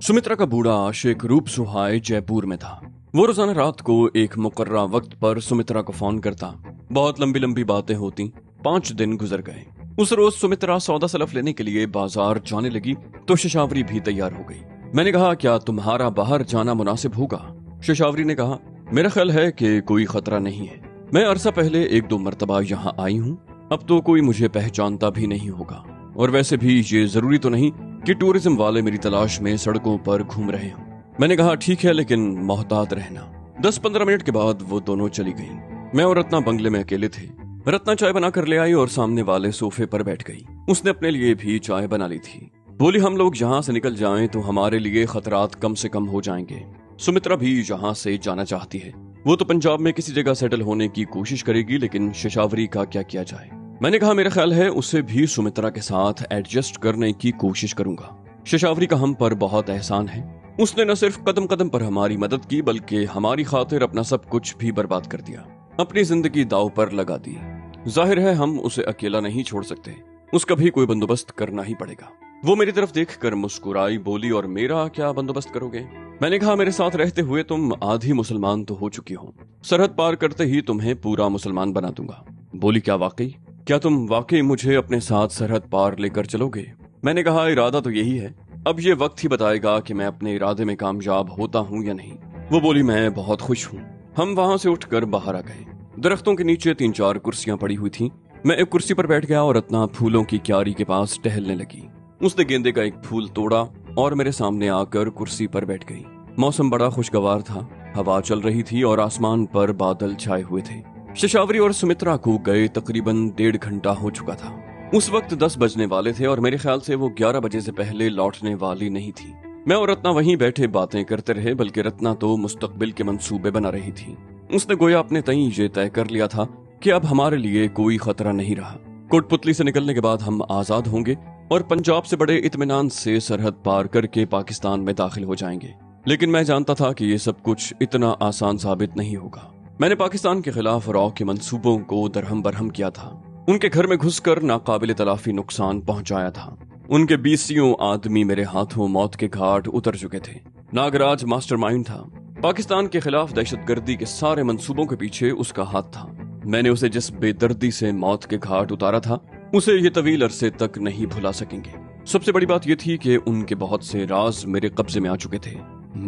सुमित्रा का बूढ़ा आशिक रूप सुहाय जयपुर में था। वो रोजाना रात को एक मुकर्रा वक्त पर सुमित्रा को फोन करता। बहुत लंबी लंबी बातें होती। 5 दिन गुजर गए। उस रोज सुमित्रा सौदा सलफ लेने के लिए बाजार जाने लगी तो शशावरी भी तैयार हो गई। मैंने कहा, क्या तुम्हारा बाहर जाना मुनासिब होगा? शशावरी ने कहा, मेरा ख्याल है कि कोई खतरा नहीं है। मैं अरसा पहले 1-2 मरतबा यहाँ आई हूँ। अब तो कोई मुझे पहचानता भी नहीं होगा। और वैसे भी ये जरूरी तो नहीं कि टूरिज्म वाले मेरी तलाश में सड़कों पर घूम रहे हों। मैंने कहा, ठीक है, लेकिन मोहतात रहना। 10-15 मिनट के बाद वो दोनों चली गईं। मैं और रत्ना बंगले में अकेले थे। रत्ना चाय बना कर ले आई और सामने वाले सोफे पर बैठ गई। उसने अपने लिए भी चाय बना ली थी। बोली, हम लोग यहाँ से निकल जाएं तो हमारे लिए खतरात कम से कम हो जाएंगे। सुमित्रा भी यहाँ से जाना चाहती है। वो तो पंजाब में किसी जगह सेटल होने की कोशिश करेगी, लेकिन शशावरी का क्या किया जाए? मैंने कहा, मेरा ख्याल है उसे भी सुमित्रा के साथ एडजस्ट करने की कोशिश करूंगा। शशावरी का हम पर बहुत एहसान है। उसने न सिर्फ कदम कदम पर हमारी मदद की, बल्कि हमारी खातिर अपना सब कुछ भी बर्बाद कर दिया, अपनी जिंदगी दांव पर लगा दी। जाहिर है हम उसे अकेला नहीं छोड़ सकते। उसका भी कोई बंदोबस्त करना ही पड़ेगा। वो मेरी तरफ देखकर मुस्कुराई, बोली, और मेरा क्या बंदोबस्त करोगे? मैंने कहा, मेरे साथ रहते हुए तुम आधी मुसलमान तो हो चुकी हो। सरहद पार करते ही तुम्हें पूरा मुसलमान बना दूंगा। बोली, क्या वाकई? क्या तुम वाकई मुझे अपने साथ सरहद पार लेकर चलोगे? मैंने कहा, इरादा तो यही है। अब ये वक्त ही बताएगा कि मैं अपने इरादे में कामयाब होता हूँ या नहीं। वो बोली, मैं बहुत खुश हूँ। हम वहां से उठकर बाहर आ गए। दरख्तों के नीचे 3-4 कुर्सियां पड़ी हुई थीं। मैं एक कुर्सी पर बैठ गया और रत्ना फूलों की क्यारी के पास टहलने लगी। उसने गेंदे का एक फूल तोड़ा और मेरे सामने आकर कुर्सी पर बैठ गई। मौसम बड़ा खुशगवार था। हवा चल रही थी और आसमान पर बादल छाए हुए थे। शशावरी और सुमित्रा को गए तकरीबन 1.5 घंटा हो चुका था। उस वक्त 10 बजने वाले थे और मेरे ख्याल से वो 11 बजे से पहले लौटने वाली नहीं थी। मैं और रत्ना वहीं बैठे बातें करते रहे, बल्कि रत्ना तो मुस्तकबिल के मंसूबे बना रही थी। उसने गोया अपने तई ये तय कर लिया था कि अब हमारे लिए कोई खतरा नहीं रहा। कोटपुतली से निकलने के बाद हम आजाद होंगे और पंजाब से बड़े इत्मीनान से सरहद पार करके पाकिस्तान में दाखिल हो जाएंगे। लेकिन मैं जानता था कि ये सब कुछ इतना आसान साबित नहीं होगा। मैंने पाकिस्तान के खिलाफ रॉ के मंसूबों को दरहम बरहम किया था। उनके घर में घुसकर नाकाबिले तलाफी नुकसान पहुंचाया था। उनके 20 आदमी मेरे हाथों मौत के घाट उतर चुके थे। नागराज मास्टरमाइंड था। पाकिस्तान के खिलाफ दहशतगर्दी के सारे मंसूबों के पीछे उसका हाथ था। मैंने उसे जिस बेदर्दी से मौत के घाट उतारा था, उसे ये तवील अरसे तक नहीं भुला सकेंगे। सबसे बड़ी बात यह थी कि उनके बहुत से राज मेरे कब्जे में आ चुके थे।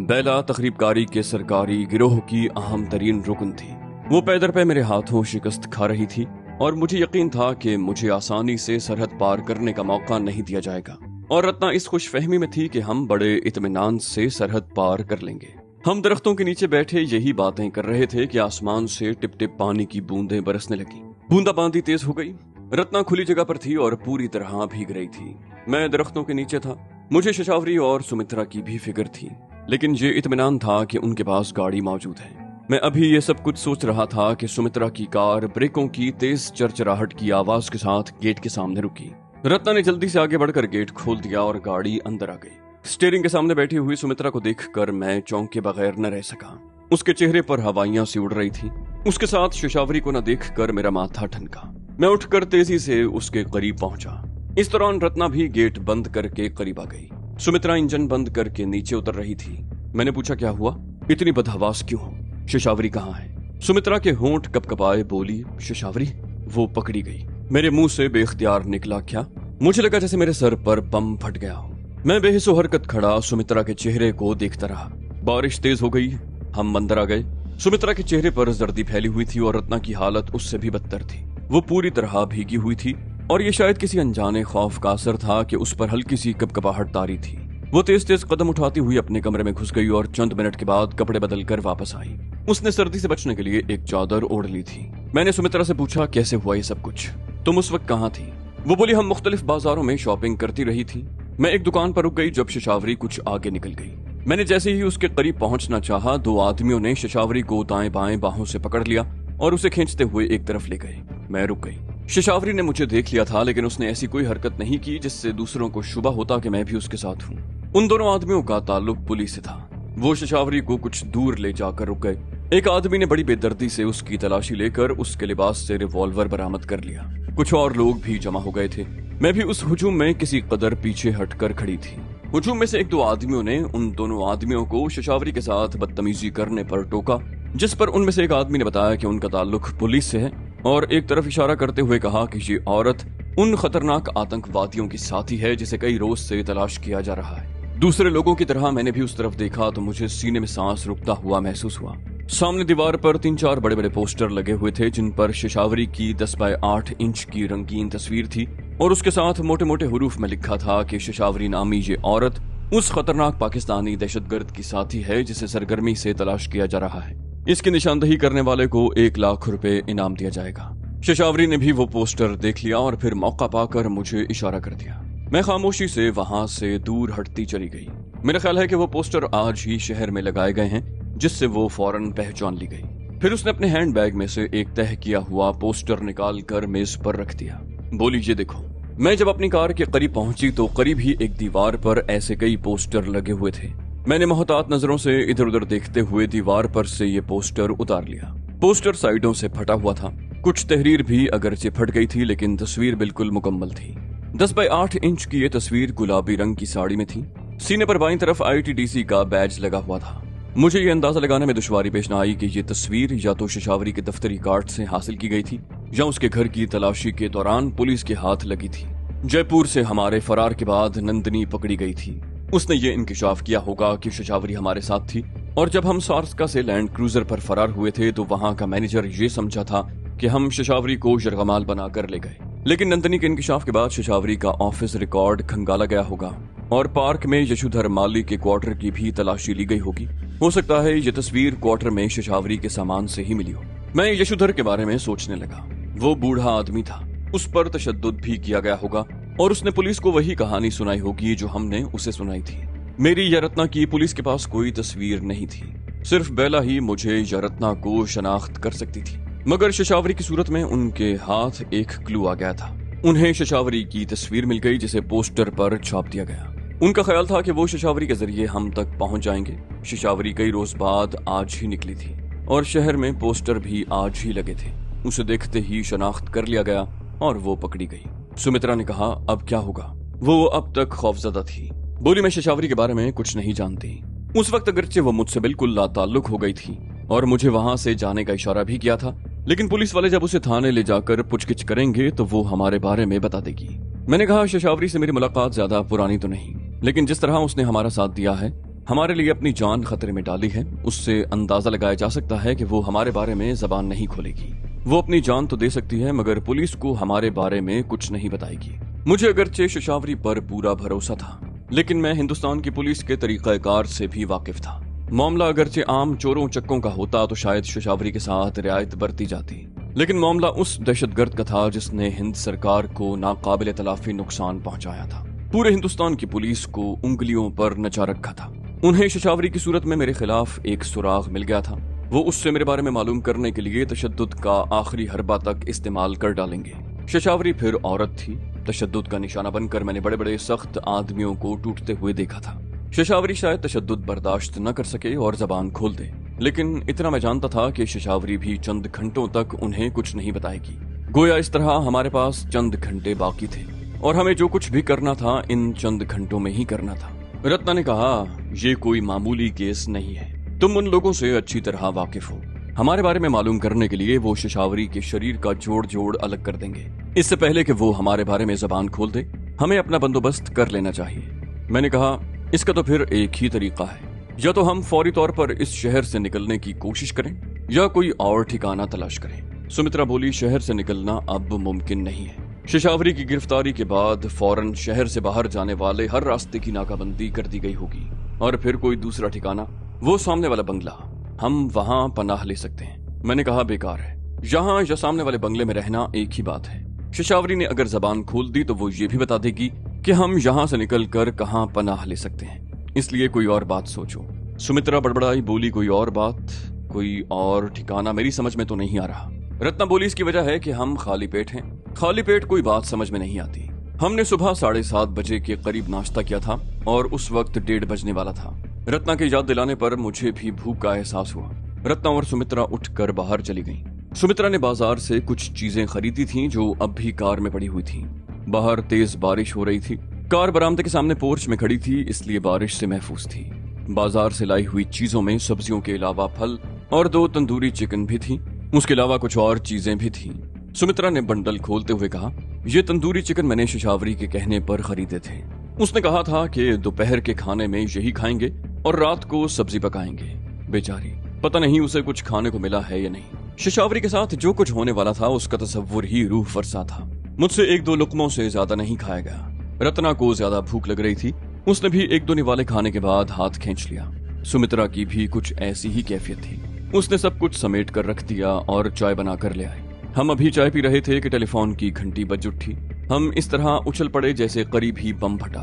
बेला तकरीबकारी के सरकारी गिरोह की अहम तरीन रुकन थी। वो पैदर पे मेरे हाथों शिकस्त खा रही थी और मुझे यकीन था कि मुझे आसानी से सरहद पार करने का मौका नहीं दिया जाएगा। और रत्ना इस खुशफहमी में थी कि हम बड़े इत्मीनान से सरहद पार कर लेंगे। हम दरख्तों के नीचे बैठे यही बातें कर रहे थे कि आसमान से टिप टिप पानी की बूंदें बरसने लगी। बूंदाबांदी तेज हो गई। रत्ना खुली जगह पर थी और पूरी तरह भीग रही थी। मैं दरख्तों के नीचे था। मुझे शशावरी और सुमित्रा की भी फिक्र थी, लेकिन ये इत्मीनान था कि उनके पास गाड़ी मौजूद है। मैं अभी ये सब कुछ सोच रहा था कि सुमित्रा की कार ब्रेकों की तेज चरचराहट की आवाज के साथ गेट के सामने रुकी। रत्ना ने जल्दी से आगे बढ़कर गेट खोल दिया और गाड़ी अंदर आ गई। स्टीयरिंग के सामने बैठी हुई सुमित्रा को देखकर मैं चौंक के बगैर न रह सका। उसके चेहरे पर हवाइयां सी उड़ रही थी। उसके साथ शशावरी को न देखकर मेरा माथा ठनका। मैं उठकर तेजी से उसके करीब पहुंचा। इस दौरान रत्ना भी गेट बंद करके करीब आ गई। सुमित्रा इंजन बंद करके नीचे उतर रही थी। मैंने पूछा, क्या हुआ? इतनी बदहवास क्यों हो? शशावरी कहाँ है? सुमित्रा के होंठ कपकपाए, बोली, शशावरी? वो पकड़ी गई। मेरे मुंह से बेख्तियार निकला, क्या? मुझे लगा जैसे मेरे सर पर बम फट गया हो। मैं बेहिस्सो हरकत खड़ा सुमित्रा के चेहरे को देखता रहा। बारिश तेज हो गई। हम अंदर आ गए। सुमित्रा के चेहरे पर जर्दी फैली हुई थी और रत्ना की हालत उससे भी बदतर थी। वो पूरी तरह भीगी हुई थी और ये शायद किसी अनजाने खौफ का असर था कि उस पर हल्की सी कपकपाहट तारी थी। वो तेज तेज कदम उठाती हुई अपने कमरे में घुस गई और चंद मिनट के बाद कपड़े बदलकर वापस आई। उसने सर्दी से बचने के लिए एक चादर ओढ़ ली थी। मैंने सुमित्रा से पूछा, कैसे हुआ ये सब कुछ? तुम उस वक्त कहाँ थी? वो बोली, हम मुख्तलिफ बाजारों में शॉपिंग करती रही थी। मैं एक दुकान पर रुक गई जब शशावरी कुछ आगे निकल गई। मैंने जैसे ही उसके करीब पहुंचना चाहा, 2 आदमियों ने शशावरी को दाएं बाएं बाहों से पकड़ लिया और उसे खींचते हुए एक तरफ ले गए। मैं रुक गई। शशावरी ने मुझे देख लिया था, लेकिन उसने ऐसी कोई हरकत नहीं की जिससे दूसरों को शुबा होता कि मैं भी उसके साथ हूँ। उन दोनों आदमियों का ताल्लुक पुलिस से था। वो शशावरी को कुछ दूर ले जाकर रुक गए। एक आदमी ने बड़ी बेदर्दी से उसकी तलाशी लेकर उसके लिबास से रिवॉल्वर बरामद कर लिया। कुछ और लोग भी जमा हो गए थे। मैं भी उस हुजूम में किसी कदर पीछे हटकर खड़ी थी। हुजूम में से एक दो आदमियों ने उन दोनों आदमियों को शशावरी के साथ बदतमीजी करने पर टोका, जिस पर उनमें से एक आदमी ने बताया कि उनका ताल्लुक पुलिस से है और एक तरफ इशारा करते हुए कहा कि ये औरत उन खतरनाक आतंकवादियों की साथी है जिसे कई रोज से तलाश किया जा रहा है। दूसरे लोगों की तरह मैंने भी उस तरफ देखा तो मुझे सीने में सांस रुकता हुआ महसूस हुआ। सामने दीवार पर 3-4 बड़े बड़े पोस्टर लगे हुए थे जिन पर शशावरी की 10 बाय 8 इंच की रंगीन तस्वीर थी और उसके साथ मोटे मोटे हुरूफ में लिखा था कि शशावरी नामी ये औरत उस खतरनाक पाकिस्तानी दहशतगर्द की साथी है जिसे सरगर्मी से तलाश किया जा रहा है। इसकी निशानदही करने वाले को 1 लाख रुपए इनाम दिया जाएगा। शशावरी ने भी वो पोस्टर देख लिया और फिर मौका पाकर मुझे इशारा कर दिया। मैं खामोशी से वहां से दूर हटती चली गई। मेरा ख्याल है कि वो पोस्टर आज ही शहर में लगाए गए हैं जिससे वो फौरन पहचान ली गई। फिर उसने अपने हैंडबैग में से एक तह किया हुआ पोस्टर निकाल कर मेज पर रख दिया। बोली, ये देखो। मैं जब अपनी कार के करीब पहुंची तो करीब ही एक दीवार पर ऐसे कई पोस्टर लगे हुए थे। मैंने मोहतात नजरों से इधर उधर देखते हुए दीवार पर से ये पोस्टर उतार लिया। पोस्टर साइडों से फटा हुआ था, कुछ तहरीर भी अगरचे फट गई थी लेकिन तस्वीर बिल्कुल मुकम्मल थी। 10 बाय 8 इंच की ये तस्वीर गुलाबी रंग की साड़ी में थी। सीने पर बाईं तरफ ITDC का बैज लगा हुआ था। मुझे ये अंदाजा लगाने में दुश्वारी पेश न आई कि ये तस्वीर या तो शशावरी के दफ्तरी कार्ड से हासिल की गई थी या उसके घर की तलाशी के दौरान पुलिस के हाथ लगी थी। जयपुर से हमारे फरार के बाद नंदनी पकड़ी गई थी। उसने ये इंकिशाफ किया होगा कि शशावरी हमारे साथ थी और जब हम सार्स्का से लैंड क्रूजर पर फरार हुए थे तो वहां का मैनेजर ये समझा था कि हम शशावरी को यरगमाल बनाकर ले गए। लेकिन नंदनी के इंकिशाफ के बाद शशावरी का ऑफिस रिकॉर्ड खंगाला गया होगा और पार्क में यशोधर माली के क्वार्टर की भी तलाशी ली गई होगी। हो सकता है ये तस्वीर क्वार्टर में शशावरी के सामान से ही मिली हो। मैं यशोधर के बारे में सोचने लगा। वो बूढ़ा आदमी था, उस पर तशद्दुद भी किया गया होगा और उसने पुलिस को वही कहानी सुनाई होगी जो हमने उसे सुनाई थी। मेरी या रत्ना की पुलिस के पास कोई तस्वीर नहीं थी, सिर्फ बेला ही मुझे या रत्ना को शनाख्त कर सकती थी। मगर शशावरी की सूरत में उनके हाथ एक क्लू आ गया था। उन्हें शशावरी की तस्वीर मिल गई जिसे पोस्टर पर छाप दिया गया। उनका ख्याल था कि वो शशावरी के जरिए हम तक पहुंच जाएंगे। शशावरी कई रोज बाद आज ही निकली थी और शहर में पोस्टर भी आज ही लगे थे। उसे देखते ही शनाख्त कर लिया गया और वो पकड़ी गई। सुमित्रा ने कहा, अब क्या होगा? वो अब तक खौफजदा थी। बोली, मैं शशावरी के बारे में कुछ नहीं जानती। उस वक्त अगरचे वो मुझसे बिल्कुल लाताल्लुक हो गई थी और मुझे वहां से जाने का इशारा भी किया था, लेकिन पुलिस वाले जब उसे थाने ले जाकर पूछगिछ करेंगे तो वो हमारे बारे में बता देगी। मैंने कहा, शशावरी से मेरी मुलाकात ज्यादा पुरानी तो नहीं, लेकिन जिस तरह उसने हमारा साथ दिया है, हमारे लिए अपनी जान खतरे में डाली है, उससे अंदाजा लगाया जा सकता है कि वो हमारे बारे में जबान नहीं खोलेगी। वो अपनी जान तो दे सकती है मगर पुलिस को हमारे बारे में कुछ नहीं बताएगी। मुझे अगरचे शशावरी पर पूरा भरोसा था, लेकिन मैं हिंदुस्तान की पुलिस के तरीकाकार से भी वाकिफ था। मामला अगरचे आम चोरों चक्कों का होता तो शायद शशावरी के साथ रियायत बरती जाती, लेकिन मामला उस दहशतगर्द का था जिसने हिंद सरकार को नाकाबिल तलाफी नुकसान पहुंचाया था। पूरे हिंदुस्तान की पुलिस को उंगलियों पर नचा रखा था। उन्हें शशावरी की सूरत में मेरे खिलाफ एक सुराग मिल गया था। वो उससे मेरे बारे में मालूम करने के लिए तशद्दुद का आखिरी हरबा तक इस्तेमाल कर डालेंगे। शशावरी फिर औरत थी। तशद्दुद का निशाना बनकर मैंने बड़े बड़े सख्त आदमियों को टूटते हुए देखा था। शशावरी शायद तशद्दुद बर्दाश्त न कर सके और जबान खोल दे, लेकिन इतना मैं जानता था कि शशावरी भी चंद घंटों तक उन्हें कुछ नहीं बताएगी। गोया इस तरह हमारे पास चंद घंटे बाकी थे और हमें जो कुछ भी करना था इन चंद घंटों में ही करना था। रत्ना ने कहा, ये कोई मामूली केस नहीं है, तुम उन लोगों से अच्छी तरह वाकिफ हो। हमारे बारे में मालूम करने के लिए वो शशावरी के शरीर का जोड़ जोड़ अलग कर देंगे। इससे पहले कि वो हमारे बारे में जबान खोल दे, हमें अपना बंदोबस्त कर लेना चाहिए। मैंने कहा, इसका तो फिर एक ही तरीका है, या तो हम फौरी तौर पर इस शहर से निकलने की कोशिश करें या कोई और ठिकाना तलाश करें। सुमित्रा बोली, शहर से निकलना अब मुमकिन नहीं है। शशावरी की गिरफ्तारी के बाद फौरन शहर से बाहर जाने वाले हर रास्ते की नाकाबंदी कर दी गई होगी और फिर कोई दूसरा ठिकाना, वो सामने वाला बंगला, हम वहां पनाह ले सकते हैं। मैंने कहा, बेकार है, यहाँ या सामने वाले बंगले में रहना एक ही बात है। शशावरी ने अगर जबान खोल दी तो वो ये भी बता देगी कि हम यहाँ से निकलकर कहाँ पनाह ले सकते हैं, इसलिए कोई और बात सोचो। सुमित्रा बड़बड़ाई, बोली, कोई और बात, कोई और ठिकाना मेरी समझ में तो नहीं आ रहा। रत्ना बोली, इसकी वजह है कि हम खाली पेट हैं। खाली पेट कोई बात समझ में नहीं आती। हमने सुबह 7:30 बजे के करीब नाश्ता किया था और उस वक्त 1:30 बजने वाला था। रत्ना के याद दिलाने पर मुझे भी भूख का एहसास हुआ। रत्ना और सुमित्रा उठकर बाहर चली गईं। सुमित्रा ने बाजार से कुछ चीजें खरीदी थीं जो अब भी कार में पड़ी हुई थीं। बाहर तेज बारिश हो रही थी कार बरामदे के सामने पोर्च में खड़ी थी, इसलिए बारिश से महफूज थी। बाजार से लाई हुई चीजों में सब्जियों के अलावा फल और 2 तंदूरी चिकन भी थी। उसके अलावा कुछ और चीजें भी थी। सुमित्रा ने बंडल खोलते हुए कहा, ये तंदूरी चिकन मैंने शशावरी के कहने पर खरीदे थे। उसने कहा था कि दोपहर के खाने में यही खाएंगे और रात को सब्जी पकाएंगे। बेचारी, पता नहीं उसे कुछ खाने को मिला है या नहीं। शशावरी के साथ जो कुछ होने वाला था उसका तस्वुर ही रूह फरसा था। मुझसे 1-2 लुकमों से ज्यादा नहीं खाया गया। रत्ना को ज्यादा भूख लग रही थी। उसने भी 1-2 निवाले खाने के बाद हाथ खींच लिया। सुमित्रा की भी कुछ ऐसी ही कैफियत थी। उसने सब कुछ समेट कर रख दिया और चाय बनाकर ले आई। हम अभी चाय पी रहे थे कि टेलीफोन की घंटी बज उठी। हम इस तरह उछल पड़े जैसे करीब ही बम फटा।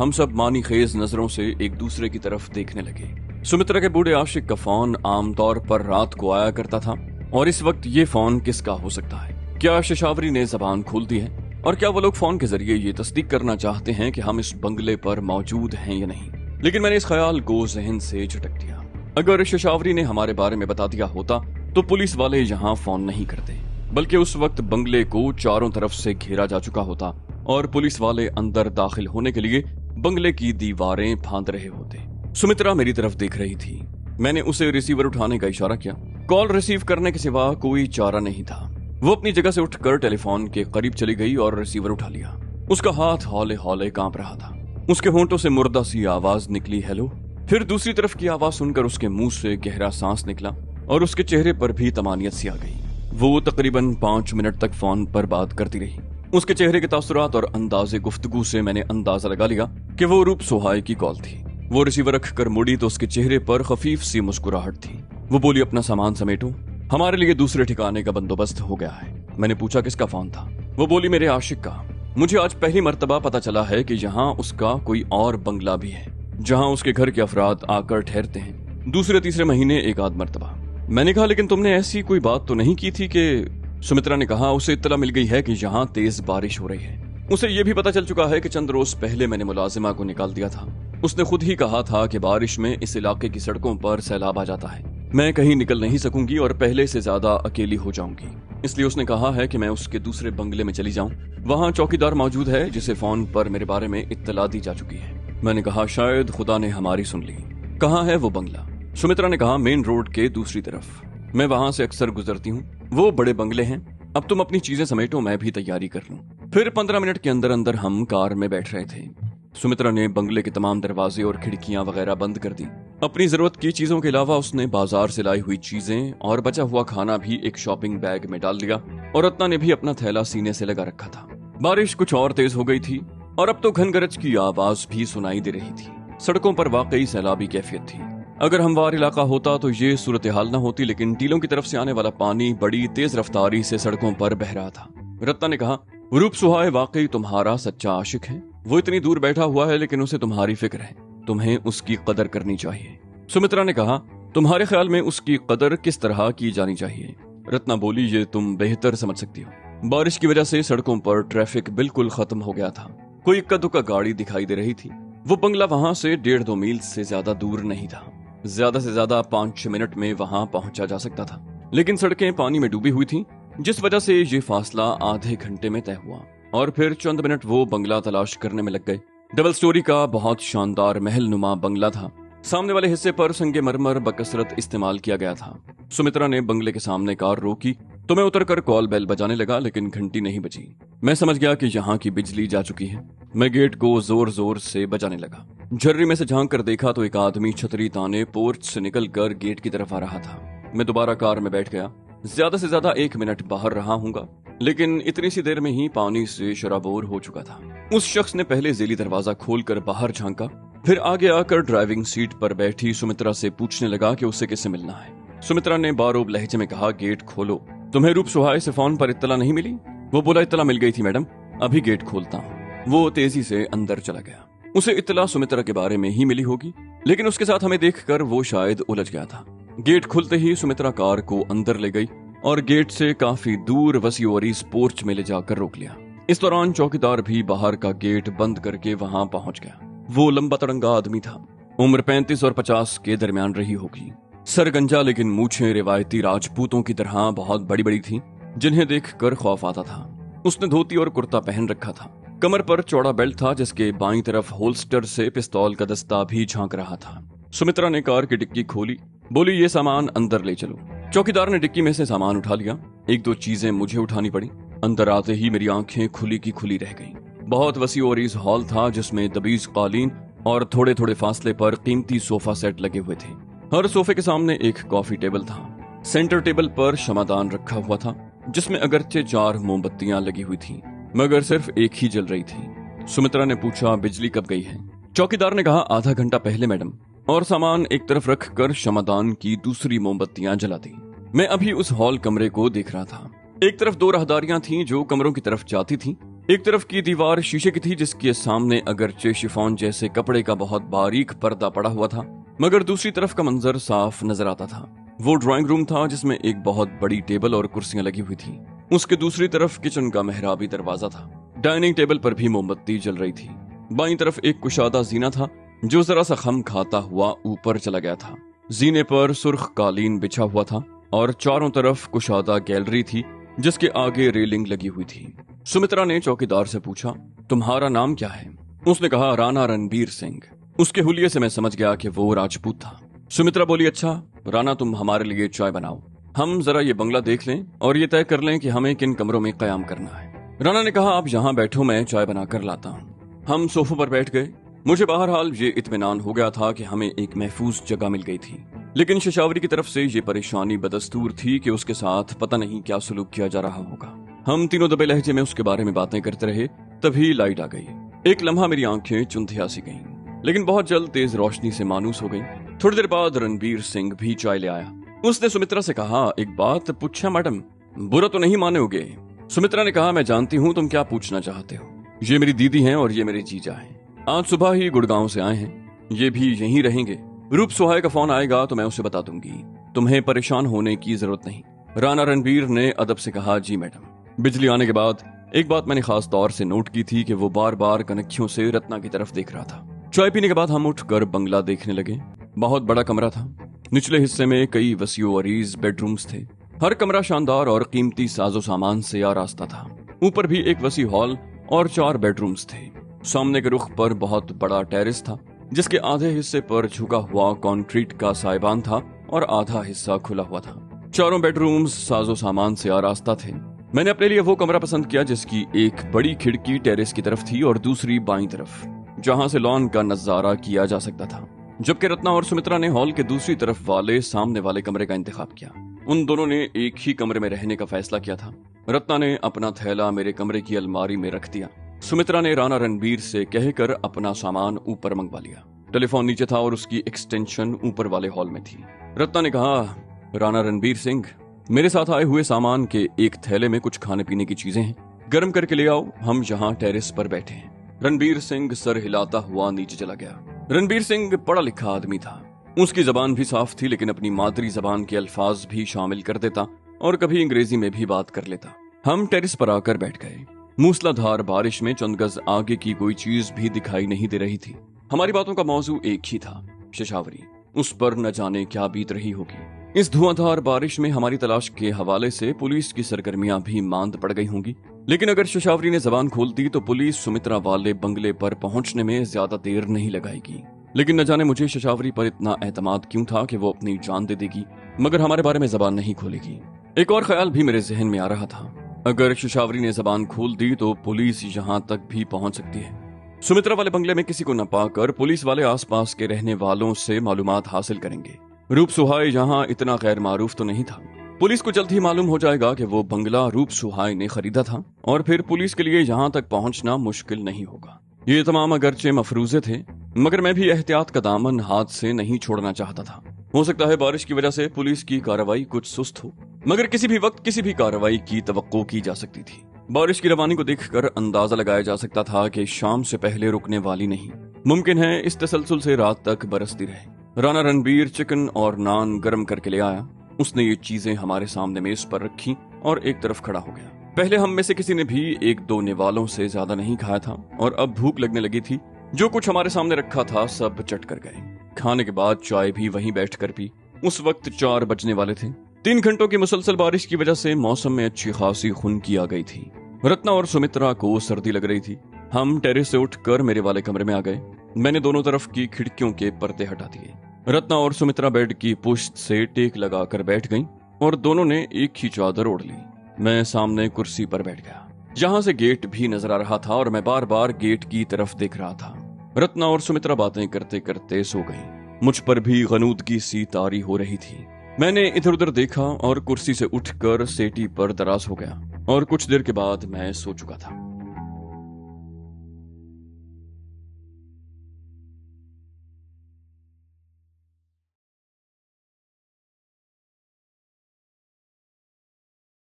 हम सब मानी खेज नजरों से एक दूसरे की तरफ देखने लगे। सुमित्रा के बूढ़े आशिक का फोन आमतौर पर रात को आया करता था, और इस वक्त ये फोन किसका हो सकता है? क्या शशावरी ने जबान खोल दी है? और क्या वो लोग फोन के जरिए ये तस्दीक करना चाहते हैं कि हम इस बंगले पर मौजूद हैं या नहीं? लेकिन मैंने इस ख्याल को जहन से झटक दिया। अगर शशावरी ने हमारे बारे में बता दिया होता तो पुलिस वाले यहाँ फोन नहीं करते, बल्कि उस वक्त बंगले को चारों तरफ से घेरा जा चुका होता और पुलिस वाले अंदर दाखिल होने के लिए बंगले की दीवारें फांद रहे होते। सुमित्रा मेरी तरफ देख रही थी। मैंने उसे रिसीवर उठाने का इशारा किया। कॉल रिसीव करने के सिवा कोई चारा नहीं था। वो अपनी जगह से उठकर टेलीफोन के करीब चली गई और रिसीवर उठा लिया। उसका हाथ हौले हौले कांप रहा था। उसके होंठों से मुर्दा सी आवाज निकली, हेलो। फिर दूसरी तरफ की आवाज सुनकर उसके मुंह से गहरा सांस निकला और उसके चेहरे पर भी तमानियत सी आ गई। वो तकरीबन 5 मिनट तक फोन पर बात करती रही। उसके चेहरे के तासुरात और अंदाजे गुफ्तगू से मैंने अंदाजा लगा लिया कि वो रूप सुहाय की कॉल थी। वो रिसीवर रखकर मुड़ी तो उसके चेहरे पर खफीफ सी मुस्कुराहट थी। वो बोली, अपना सामान समेटो, हमारे लिए दूसरे ठिकाने का बंदोबस्त हो गया है। मैंने पूछा, किसका फोन था? वो बोली, मेरे आशिक का। मुझे आज पहली मर्तबा पता चला है कि यहाँ उसका कोई और बंगला भी है जहाँ उसके घर के अफराद आकर ठहरते हैं, दूसरे तीसरे महीने 1-आध मर्तबा। मैंने कहा, लेकिन तुमने ऐसी कोई बात तो नहीं की थी कि? सुमित्रा ने कहा, उसे इत्तला मिल गई है कि यहाँ तेज बारिश हो रही है। उसे यह भी पता चल चुका है कि चंद रोज पहले मैंने मुलाजिमा को निकाल दिया था। उसने खुद ही कहा था कि बारिश में इस इलाके की सड़कों पर सैलाब आ जाता है। मैं कहीं निकल नहीं सकूंगी और पहले से ज्यादा अकेली हो जाऊंगी, इसलिए उसने कहा है कि मैं उसके दूसरे बंगले में चली जाऊं। वहां चौकीदार मौजूद है जिसे फोन पर मेरे बारे में इत्तला दी जा चुकी है। मैंने कहा, शायद खुदा ने हमारी सुन ली। कहाँ है वो बंगला? सुमित्रा ने कहा, मेन रोड के दूसरी तरफ। मैं वहां से अक्सर गुजरती हूँ। वो बड़े बंगले हैं। अब तुम अपनी चीजें समेटो, मैं भी तैयारी कर लूं। फिर 15 मिनट के अंदर अंदर हम कार में बैठ रहे थे। सुमित्रा ने बंगले के तमाम दरवाजे और खिड़कियां वगैरह बंद कर दी। अपनी जरूरत की चीजों के अलावा उसने बाजार से लाई हुई चीजें और बचा हुआ खाना भी एक शॉपिंग बैग में डाल लिया और रत्ना ने भी अपना थैला सीने से लगा रखा था। बारिश कुछ और तेज हो गई थी और अब तो घन गरज की आवाज भी सुनाई दे रही थी। सड़कों पर वाकई सैलाबी कैफियत थी। अगर हमवार इलाका होता तो ये सूरत हाल न होती, लेकिन टीलों की तरफ से आने वाला पानी बड़ी तेज रफ्तारी से सड़कों पर बह रहा था। रत्ना ने कहा, रूप सुहाय वाकई तुम्हारा सच्चा आशिक है। वो इतनी दूर बैठा हुआ है लेकिन उसे तुम्हारी फिक्र है। तुम्हें उसकी कदर करनी चाहिए। सुमित्रा ने कहा, तुम्हारे ख्याल में उसकी कदर किस तरह की जानी चाहिए? रत्ना बोली, ये तुम बेहतर समझ सकती हो। बारिश की वजह से सड़कों पर ट्रैफिक बिल्कुल खत्म हो गया था। कोई इक्का दुक्का गाड़ी दिखाई दे रही थी। वो बंगला वहां से 1.5-2 मील से ज्यादा दूर नहीं था। ज्यादा से ज्यादा 5-6 मिनट में वहां पहुंचा जा सकता था, लेकिन सड़कें पानी में डूबी हुई थीं, जिस वजह से ये फासला आधे घंटे में तय हुआ। और फिर चंद मिनट वो बंगला तलाश करने में लग गए। डबल स्टोरी का बहुत शानदार महल नुमा बंगला था। सामने वाले हिस्से पर संगे मरमर बकसरत इस्तेमाल किया गया था। सुमित्रा ने बंगले के सामने कार रोकी तो मैं उतरकर कॉल बेल बजाने लगा, लेकिन घंटी नहीं बजी। मैं समझ गया कि यहाँ की बिजली जा चुकी है। मैं गेट को जोर जोर से बजाने लगा। झर्री में से झांक कर देखा तो एक आदमी छतरी ताने पोर्च से निकलकर गेट की तरफ आ रहा था। मैं दोबारा कार में बैठ गया। ज्यादा से ज्यादा 1 मिनट बाहर रहा हूंगा, लेकिन इतनी सी देर में ही पानी से शराबोर हो चुका था। उस शख्स ने पहले जेली दरवाजा खोलकर बाहर झांका, फिर आगे आकर ड्राइविंग सीट पर बैठी सुमित्रा से पूछने लगा कि उसे किससे मिलना है। सुमित्रा ने बारोब लहजे में कहा, गेट खोलो। तुम्हें रूप सुहाय से फोन पर इत्तला नहीं मिली? वो बोला, इत्तला मिल गई थी मैडम, अभी गेट खोलता हूँ। वो तेजी से अंदर चला गया। उसे इत्तला सुमित्रा के बारे में ही मिली होगी, लेकिन उसके साथ हमें देखकर वो शायद उलझ गया था। गेट खुलते ही सुमित्रा कार को अंदर ले गई और गेट से काफी दूर वसीओरीज पोर्च में ले जाकर रोक लिया। इस दौरान चौकीदार भी बाहर का गेट बंद करके वहां पहुंच गया। वो लंबा तड़ंगा आदमी था। उम्र 35 और 50 के दरमियान रही होगी। सरगंजा लेकिन मूछें रिवायती राजपूतों की तरह बहुत बड़ी बड़ी थी, जिन्हें देखकर खौफ आता था। उसने धोती और कुर्ता पहन रखा था। कमर पर चौड़ा बेल्ट था जिसके बाईं तरफ होल्स्टर से पिस्तौल का दस्ता भी झांक रहा था। सुमित्रा ने कार की डिक्की खोली, बोली ये सामान अंदर ले चलो। चौकीदार ने डिक्की में से सामान उठा लिया। एक दो चीजें मुझे उठानी पड़ी। अंदर आते ही मेरी आंखें खुली की खुली रह गईं। बहुत वसी और इस हॉल था जिसमें दबीज कालीन और थोड़े थोड़े फासले पर कीमती सोफा सेट लगे हुए थे। हर सोफे के सामने एक कॉफी टेबल था। सेंटर टेबल पर शमादान रखा हुआ था जिसमें अगरचे 4 मोमबत्तियां लगी हुई थी, मगर सिर्फ एक ही जल रही थी। सुमित्रा ने पूछा, बिजली कब गई है? चौकीदार ने कहा, आधा घंटा पहले मैडम, और सामान एक तरफ रखकर शमादान की दूसरी मोमबत्तियां जला दी। मैं अभी उस हॉल कमरे को देख रहा था। एक तरफ 2 राहदारियां थीं जो कमरों की तरफ जाती थीं। एक तरफ की दीवार शीशे की थी जिसके सामने अगरचे शिफॉन जैसे कपड़े का बहुत बारीक पर्दा पड़ा हुआ था, मगर दूसरी तरफ का मंजर साफ नजर आता था। वो ड्राइंग रूम था जिसमें एक बहुत बड़ी टेबल और कुर्सियां लगी हुई थी। उसके दूसरी तरफ किचन का मेहराबी दरवाजा था। डाइनिंग टेबल पर भी मोमबत्ती जल रही थी। बाईं तरफ एक कुशादा जीना था जो जरा सा खम खाता हुआ ऊपर चला गया था। जीने पर सुर्ख कालीन बिछा हुआ था और चारों तरफ कुशादा गैलरी थी जिसके आगे रेलिंग लगी हुई थी। सुमित्रा ने चौकीदार से पूछा, तुम्हारा नाम क्या है? उसने कहा, राणा रणबीर सिंह। उसके हुलिये से मैं समझ गया कि वो राजपूत था। सुमित्रा बोली, अच्छा राणा, तुम हमारे लिए चाय बनाओ। हम जरा ये बंगला देख लें और ये तय कर लें कि हमें किन कमरों में कयाम करना है। राणा ने कहा, आप यहाँ बैठो, मैं चाय बनाकर लाता हूँ। हम सोफों पर बैठ गए। मुझे बहरहाल ये इत्मीनान हो गया था कि हमें एक महफूज जगह मिल गई थी, लेकिन शशावरी की तरफ से ये परेशानी बदस्तूर थी कि उसके साथ पता नहीं क्या सुलूक किया जा रहा होगा। हम तीनों दबे लहजे में उसके बारे में बातें करते रहे। तभी लाइट आ गई। एक लम्हा मेरी आंखें चुंधिया सी गईं, लेकिन बहुत जल्द तेज रोशनी से मानूस हो गई। थोड़ी देर बाद रणबीर सिंह भी चाय ले आया। उसने सुमित्रा से कहा, एक बात पूछा मैडम, बुरा तो नहीं मानोगे? सुमित्रा ने कहा, मैं जानती हूँ तुम क्या पूछना चाहते हो। ये मेरी दीदी हैं और ये मेरे जीजा हैं। आज सुबह ही गुड़गांव से आए हैं। ये भी यहीं रहेंगे। रूप सुहाय का फोन आएगा तो मैं उसे बता दूंगी। तुम्हें परेशान होने की जरूरत नहीं। राणा रणबीर ने अदब से कहा, जी मैडम। बिजली आने के बाद एक बात मैंने खास तौर से नोट की थी कि वो बार बार कनखियों से रत्ना की तरफ देख रहा था। चाय पीने के बाद हम उठकर बंगला देखने लगे। बहुत बड़ा कमरा था। निचले हिस्से में कई वसीओ अरीज बेडरूम्स थे। हर कमरा शानदार और कीमती साजो सामान से आरास्ता था। ऊपर भी एक वसी हॉल और 4 बेडरूम्स थे। सामने के रुख पर बहुत बड़ा टेरेस था जिसके आधे हिस्से पर झुका हुआ कंक्रीट का साइबान था और आधा हिस्सा खुला हुआ था। चारों बेडरूम्स साजो सामान से आरास्ता थे। मैंने अपने लिए वो कमरा पसंद किया जिसकी एक बड़ी खिड़की टेरेस की तरफ थी और दूसरी बाईं तरफ, जहां से लॉन का नजारा किया जा सकता था। जबकि रत्ना और सुमित्रा ने हॉल के दूसरी तरफ वाले सामने वाले कमरे का इंतखाब किया। उन दोनों ने एक ही कमरे में रहने का फैसला किया था। रत्ना ने अपना थैला मेरे कमरे की अलमारी में रख दिया। सुमित्रा ने राणा रणबीर से कहकर अपना सामान ऊपर मंगवा लिया। टेलीफोन नीचे था और उसकी एक्सटेंशन ऊपर वाले हॉल में थी। रत्ना ने कहा, राणा रणबीर सिंह, मेरे साथ आए हुए सामान के एक थैले में कुछ खाने पीने की चीजें हैं, गर्म करके ले आओ। हम यहाँ टेरेस पर बैठे हैं। रणबीर सिंह सर हिलाता हुआ नीचे चला गया। रणबीर सिंह पढ़ा लिखा आदमी था। उसकी जबान भी साफ थी, लेकिन अपनी मादरी जबान के अल्फाज भी शामिल कर देता और कभी अंग्रेजी में भी बात कर लेता। हम टेरेस पर आकर बैठ गए। मूसलाधार बारिश में चंद गज आगे की कोई चीज भी दिखाई नहीं दे रही थी। हमारी बातों का मौजू एक ही था, शशावरी। उस पर न जाने क्या बीत रही होगी। इस धुआंधार बारिश में हमारी तलाश के हवाले से पुलिस की सरगर्मियां भी मांद पड़ गई होंगी, लेकिन अगर शशावरी ने जबान खोल दी तो पुलिस सुमित्रा वाले बंगले पर पहुंचने में ज्यादा देर नहीं लगाएगी। लेकिन न जाने मुझे शशावरी पर इतना एतमाद क्यों था कि वो अपनी जान दे देगी मगर हमारे बारे में जबान नहीं खोलेगी। एक और ख्याल भी मेरे जहन में आ रहा था, अगर शशावरी ने जबान खोल दी तो पुलिस यहाँ तक भी पहुंच सकती है। सुमित्रा वाले बंगले में किसी को न पाकर पुलिस वाले आसपास के रहने वालों से मालूमात हासिल करेंगे। रूप सुहाय यहाँ इतना गैर मारूफ तो नहीं था। पुलिस को जल्द ही मालूम हो जाएगा कि वो बंगला रूप सुहाय ने खरीदा था और फिर पुलिस के लिए यहाँ तक पहुँचना मुश्किल नहीं होगा। ये तमाम अगरचे मफरूजे थे, मगर मैं भी एहतियात का दामन हाथ से नहीं छोड़ना चाहता था। हो सकता है बारिश की वजह से पुलिस की कार्रवाई कुछ सुस्त हो, मगर किसी भी वक्त किसी भी कार्रवाई की तवक्को की जा सकती थी। बारिश की रवानी को देखकर अंदाजा लगाया जा सकता था कि शाम से पहले रुकने वाली नहीं। मुमकिन है इस तसलसल से रात तक बरसती रहे। राणा रणबीर चिकन और नान गर्म करके ले आया। उसने ये चीजें हमारे सामने मेज पर रखी और एक तरफ खड़ा हो गया। पहले हम में से किसी ने भी 1-2 निवालों से ज्यादा नहीं खाया था और अब भूख लगने लगी थी। जो कुछ हमारे सामने रखा था सब चट कर गए। खाने के बाद चाय भी वहीं बैठकर पी। उस वक्त 4 बजने वाले थे। 3 घंटों की मुसलसल बारिश की वजह से मौसम में अच्छी खासी खुनकी आ गई थी। रत्ना और सुमित्रा को सर्दी लग रही थी। हम टेरेस से उठकर मेरे वाले कमरे में आ गए। मैंने दोनों तरफ की खिड़कियों के पर्दे हटा दिए। रत्ना और सुमित्रा बेड की पुश्त से टेक लगाकर बैठ गईं और दोनों ने एक ही चादर ओढ़ ली। मैं सामने कुर्सी पर बैठ गया, जहां से गेट भी नजर आ रहा था और मैं बार बार गेट की तरफ देख रहा था। रत्ना और सुमित्रा बातें करते करते सो गईं। मुझ पर भी गनूदगी सी तारी हो रही थी। मैंने इधर उधर देखा और कुर्सी से उठकर सेटी पर दराज हो गया और कुछ देर के बाद मैं सो चुका था।